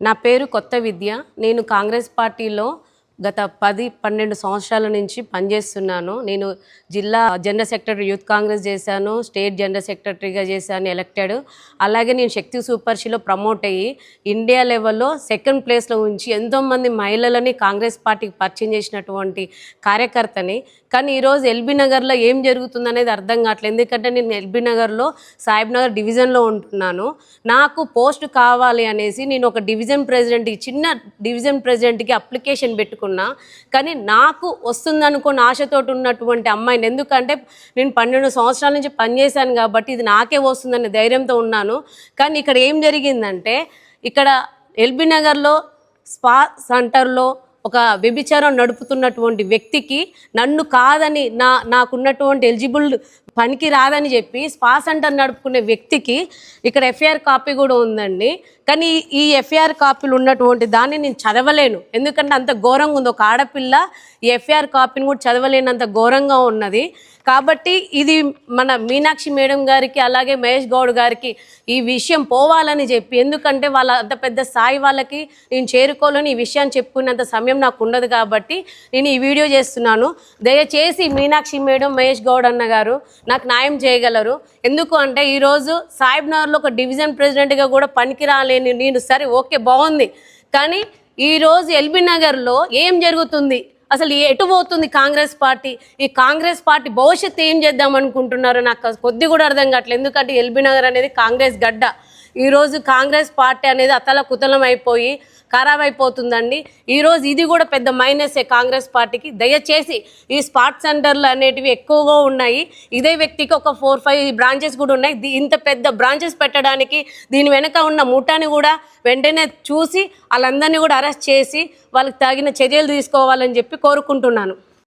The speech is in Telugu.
నా పేరు కొత్త విద్య. నేను కాంగ్రెస్ పార్టీలో గత 10-12 సంవత్సరాల నుంచి పనిచేస్తున్నాను. నేను జిల్లా జనరల్ సెక్రటరీ యూత్ కాంగ్రెస్ చేశాను, స్టేట్ జనరల్ సెక్రటరీగా చేశాను ఎలక్టెడ్. అలాగే నేను శక్తి సూపర్షీలో ప్రమోట్ అయ్యి ఇండియా లెవెల్లో సెకండ్ ప్లేస్లో ఉంచి ఎంతోమంది మహిళలని కాంగ్రెస్ పార్టీకి పరిచయం చేసినటువంటి కార్యకర్తని. కానీ ఈరోజు ఎల్బీ నగర్లో ఏం జరుగుతుందనేది అర్థం కావట్లేదు. ఎందుకంటే నేను ఎల్బీ నగర్లో సాహెబ్ నగర్ డివిజన్లో ఉంటున్నాను. నాకు పోస్ట్ కావాలి అనేసి నేను ఒక డివిజన్ ప్రెసిడెంట్కి, చిన్న డివిజన్ ప్రెసిడెంట్కి అప్లికేషన్ పెట్టుకున్నాను. కానీ నాకు వస్తుందనుకున్న ఆశతోటి ఉన్నటువంటి అమ్మాయిని, ఎందుకంటే నేను 12 సంవత్సరాల నుంచి పనిచేశాను కాబట్టి ఇది నాకే వస్తుందనే ధైర్యంతో ఉన్నాను. కానీ ఇక్కడ ఏం జరిగిందంటే, ఇక్కడ ఎల్బీ నగర్లో స్పా సెంటర్లో ఒక వ్యభిచారం నడుపుతున్నటువంటి వ్యక్తికి నన్ను కాదని నాకున్నటువంటి ఎలిజిబుల్ పనికి రాదని చెప్పి స్పా సెంటర్ నడుపుకునే వ్యక్తికి ఇక్కడ ఎఫ్ఐఆర్ కాపీ కూడా ఉందండి. కానీ ఈ ఎఫ్ఐఆర్ కాపీలు ఉన్నటువంటి దాన్ని నేను చదవలేను, ఎందుకంటే అంత ఘోరంగా ఉంది. ఒక ఆడపిల్ల ఈ ఎఫ్ఐఆర్ కాపీని కూడా చదవలేనంత ఘోరంగా ఉన్నది. కాబట్టి ఇది మన మీనాక్షి మేడం గారికి అలాగే మహేష్ గౌడ్ గారికి ఈ విషయం పోవాలని చెప్పి, ఎందుకంటే వాళ్ళ అంత పెద్ద స్థాయి వాళ్ళకి నేను చేరుకోవాలని ఈ విషయాన్ని చెప్పుకునేంత సమయం నాకు ఉండదు కాబట్టి నేను ఈ వీడియో చేస్తున్నాను. దయచేసి మీనాక్షి మేడం, మహేష్ గౌడ్ అన్న గారు నాకు న్యాయం చేయగలరు. ఎందుకు అంటే ఈరోజు సాహెబ్ నగర్లో ఒక డివిజన్ ప్రెసిడెంట్గా కూడా పనికి రాలేని నేను, సరే ఓకే బాగుంది, కానీ ఈరోజు ఎల్బీ నగర్లో ఏం జరుగుతుంది, అసలు ఎటు పోతుంది కాంగ్రెస్ పార్టీ? ఈ కాంగ్రెస్ పార్టీ భవిష్యత్తు ఏం చేద్దాం అనుకుంటున్నారో నాకు కొద్ది కూడా అర్థం కావట్లేదు. ఎందుకంటే ఎల్బీ నగర్ అనేది కాంగ్రెస్ గడ్డ. ఈరోజు కాంగ్రెస్ పార్టీ అనేది అతలకుతలం అయిపోయి ఖరాబ్ అయిపోతుందండి. ఈరోజు ఇది కూడా పెద్ద మైనసే కాంగ్రెస్ పార్టీకి. దయచేసి ఈ స్పాట్ సెంటర్లు అనేటివి ఎక్కువగా ఉన్నాయి. ఇదే వ్యక్తికి ఒక 4-5 బ్రాంచెస్ కూడా ఉన్నాయి. ఇంత పెద్ద బ్రాంచెస్ పెట్టడానికి దీని వెనక ఉన్న ముఠాని కూడా వెంటనే చూసి వాళ్ళందరినీ కూడా అరెస్ట్ చేసి వాళ్ళకి తగిన చర్యలు తీసుకోవాలని చెప్పి కోరుకుంటున్నాను.